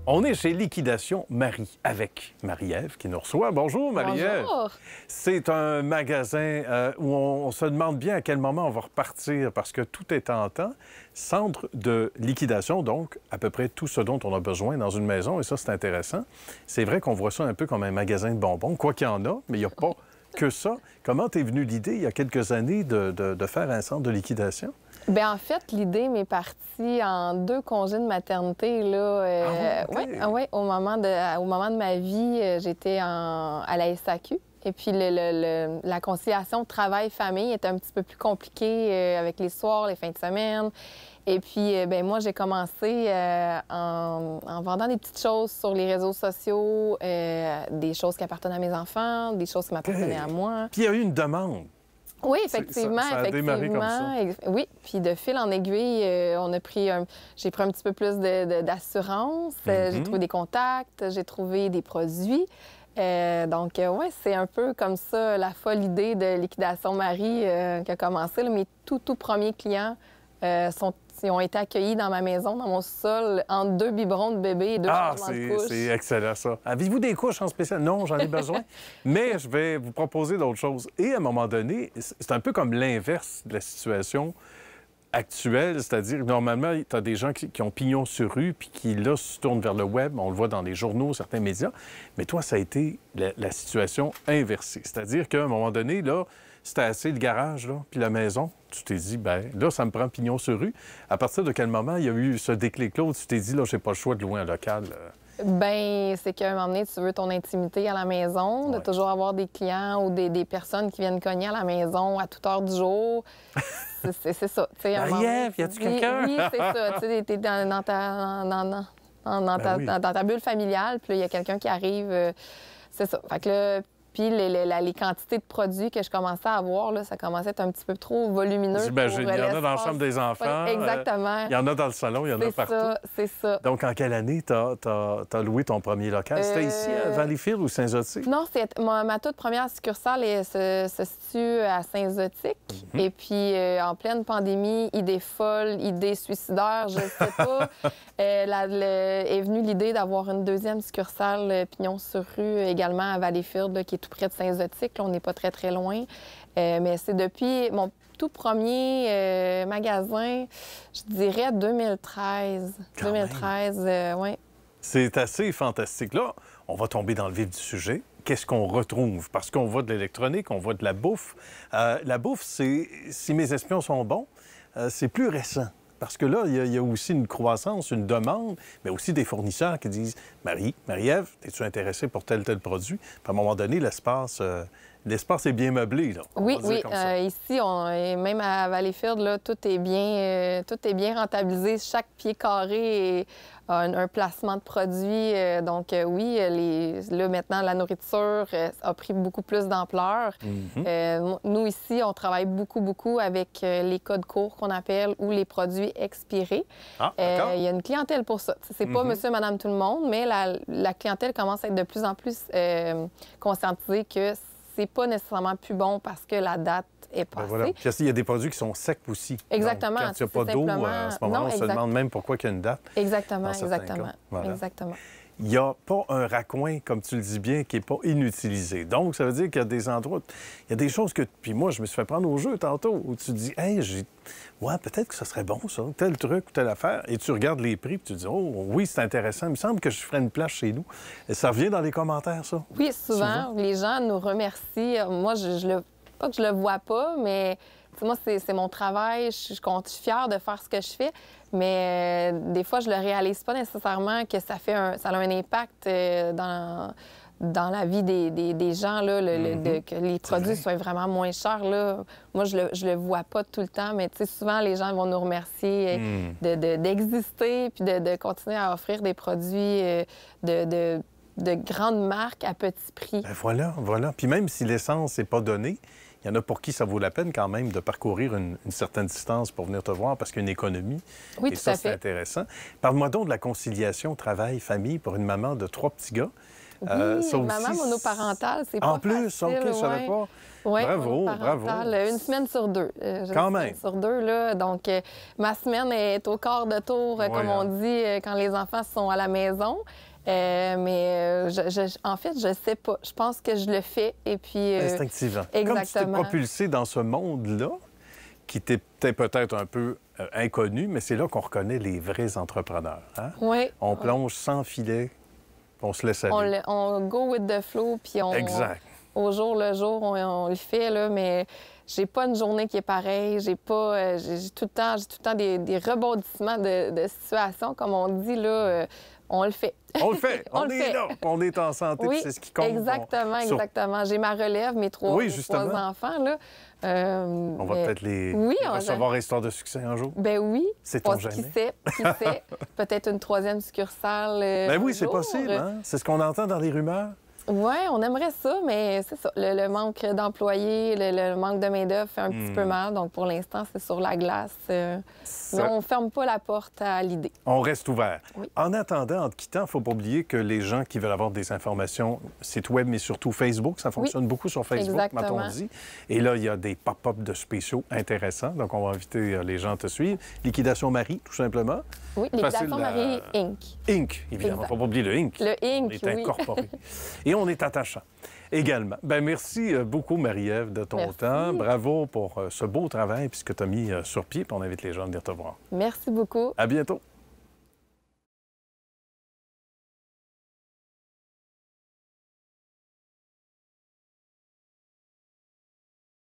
On est chez Liquidation Marie avec Marie-Ève qui nous reçoit. Bonjour Marie-Ève. Bonjour. C'est un magasin où on se demande bien à quel moment on va repartir parce que tout est en temps. Centre de liquidation, donc à peu près tout ce dont on a besoin dans une maison et ça c'est intéressant. C'est vrai qu'on voit ça un peu comme un magasin de bonbons, quoi qu'il y en a, mais il n'y a pas que ça. Comment t'es venue l'idée il y a quelques années de faire un centre de liquidation? Bien, en fait, l'idée m'est partie en 2 congés de maternité. Là, OK. ouais, au moment de ma vie, j'étais à la SAQ. Et puis, la conciliation travail-famille était un petit peu plus compliquée avec les soirs, les fins de semaine. Et puis, bien, moi, j'ai commencé en vendant des petites choses sur les réseaux sociaux, des choses qui appartenaient à mes enfants, des choses qui m'appartenaient à moi. Puis il y a eu une demande. Oui, effectivement, ça a démarré comme ça. Oui, puis de fil en aiguille, j'ai pris un petit peu plus d'assurance, j'ai trouvé des contacts, j'ai trouvé des produits. Donc, oui, c'est un peu comme ça la folle idée de Liquidation Marie qui a commencé. Là, mes tout premiers clients ont été accueillis dans ma maison, dans mon sol, entre 2 biberons de bébé et 2 changements de couches. C'est excellent, ça. Avez-vous des couches en spécial? Non, j'en ai besoin. Mais je vais vous proposer d'autres choses. Et à un moment donné, c'est un peu comme l'inverse de la situation actuelle, c'est-à-dire que normalement, tu as des gens qui ont pignon sur rue puis qui, là, se tournent vers le web. On le voit dans les journaux, certains médias. Mais toi, ça a été la situation inversée. C'est-à-dire qu'à un moment donné, là, c'était assez le garage, là, puis la maison. Tu t'es dit, ben là, ça me prend pignon sur rue. À partir de quel moment il y a eu ce déclic-là où tu t'es dit, là, j'ai pas le choix de louer un local? Bien, c'est qu'à un moment donné, tu veux ton intimité à la maison, de toujours avoir des clients ou des personnes qui viennent cogner à la maison à toute heure du jour. C'est ça. Marie-Ève, y a-tu quelqu'un? Oui, c'est ça. Tu sais, t'es dans ta bulle familiale, puis là, il y a quelqu'un qui arrive. C'est ça. Fait que là, puis les quantités de produits que je commençais à avoir, là, ça commençait à être un petit peu trop volumineux. J'imagine. Il y en a dans la chambre des enfants. Exactement. Il y en a dans le salon, il y en a partout. C'est ça. Donc, en quelle année t'as loué ton premier local? C'était ici, à Valleyfield ou Saint-Zotique? Non, ma toute première succursale se situe à Saint-Zotique. Et puis, en pleine pandémie, idée folle, idée suicidaire, je ne sais pas, est venue l'idée d'avoir une 2e succursale Pignon-sur-Rue également à Valleyfield, là, qui est tout près de Saint-Zotique. Là, on n'est pas très, très loin. Mais c'est depuis mon tout premier magasin, je dirais 2013. Quand 2013, oui. C'est assez fantastique. Là, on va tomber dans le vif du sujet. Qu'est-ce qu'on retrouve? Parce qu'on voit de l'électronique, on voit de la bouffe. La bouffe, si mes espions sont bons, c'est plus récent. Parce que là, il y a aussi une croissance, une demande, mais aussi des fournisseurs qui disent « Marie-Ève, es-tu intéressée pour tel produit? » Puis à un moment donné, l'espace est bien meublé, là. Oui. Ici, même à Valleyfield, là, tout est bien rentabilisé. Chaque pied carré a un placement de produits. Donc, oui, là, maintenant, la nourriture a pris beaucoup plus d'ampleur. Nous, ici, on travaille beaucoup avec les codes courts qu'on appelle ou les produits expirés. Ah, d'accord. Il y a une clientèle pour ça. C'est pas monsieur, madame, tout le monde, mais la clientèle commence à être de plus en plus conscientisée que c'est pas nécessairement plus bon parce que la date est passée. Voilà. Puis il y a des produits qui sont secs aussi. Exactement. Donc, quand il n'y a pas d'eau, à ce moment-là, on se demande même pourquoi il y a une date. Exactement. Voilà. Exactement. Il n'y a pas un raccoin, comme tu le dis bien, qui n'est pas inutilisé. Donc, ça veut dire qu'il y a des endroits, il y a des choses que... Puis moi, je me suis fait prendre au jeu tantôt, où tu te dis, hey, ouais, peut-être que ça serait bon, ça, tel truc ou telle affaire. Et tu regardes les prix, puis tu dis, oh, oui, c'est intéressant. Il me semble que je ferais une place chez nous. Et ça revient dans les commentaires, ça? Oui, souvent. Les gens nous remercient. Moi, pas que je le vois pas, mais moi, c'est mon travail. Je suis fière de faire ce que je fais. Mais des fois, je le réalise pas nécessairement que ça a un impact dans la vie des gens, là, que les produits soient vraiment moins chers. Là. Moi, je le vois pas tout le temps, mais souvent, les gens vont nous remercier d'exister puis de continuer à offrir des produits de grandes marques à petit prix. Ben voilà. Puis même si l'essence n'est pas donnée, il y en a pour qui ça vaut la peine quand même de parcourir une certaine distance pour venir te voir parce qu'il y a une économie. Oui, et ça, c'est intéressant. Parle-moi donc de la conciliation travail-famille pour une maman de 3 petits gars. Oui, ça aussi, maman monoparentale, c'est pas en plus, facile. OK, je savais pas. Oui, Bravo, bravo. une semaine sur deux. Quand Une même. semaine sur deux, là. Donc, ma semaine est au quart de tour, comme on dit, quand les enfants sont à la maison. En fait, je sais pas. Je pense que je le fais et puis... Instinctivement. Exactement. Comme tu t'es propulsé dans ce monde-là, qui t'était peut-être un peu inconnu, mais c'est là qu'on reconnaît les vrais entrepreneurs. Hein? Oui. On plonge sans filet, on se laisse aller. On go with the flow, puis Exact. Au jour le jour, on le fait, là, mais j'ai pas une journée qui est pareille. J'ai tout le temps des rebondissements de situations, comme on dit, là. On le fait. On le fait. On est là. On est en santé, Oui, c'est ce qui compte. exactement. J'ai ma relève, mes trois enfants, là. On va peut-être les recevoir Histoire de succès un jour. Ben oui. Sait-on jamais? Qui sait? Peut-être une troisième succursale. Ben oui, c'est possible. Hein? C'est ce qu'on entend dans les rumeurs. Oui, on aimerait ça, mais c'est ça. Le manque d'employés, le manque de main-d'œuvre fait un petit peu mal. Donc, pour l'instant, c'est sur la glace. Mais on ne ferme pas la porte à l'idée. On reste ouvert. Oui. En attendant, en te quittant, il ne faut pas oublier que les gens qui veulent avoir des informations, site web, mais surtout Facebook, ça fonctionne beaucoup sur Facebook, m'a-t-on dit. Et là, il y a des pop-up de spéciaux intéressants. Donc, on va inviter les gens à te suivre. Liquidation Marie, tout simplement. Oui, Liquidation Marie Inc. Inc, évidemment. Il ne faut pas oublier le Inc. Le Inc, on est incorporé. Et on est attachant également. Bien, merci beaucoup, Marie-Ève, de ton temps. Bravo pour ce beau travail et ce que tu as mis sur pied. Puis on invite les gens à venir te voir. Merci beaucoup. À bientôt.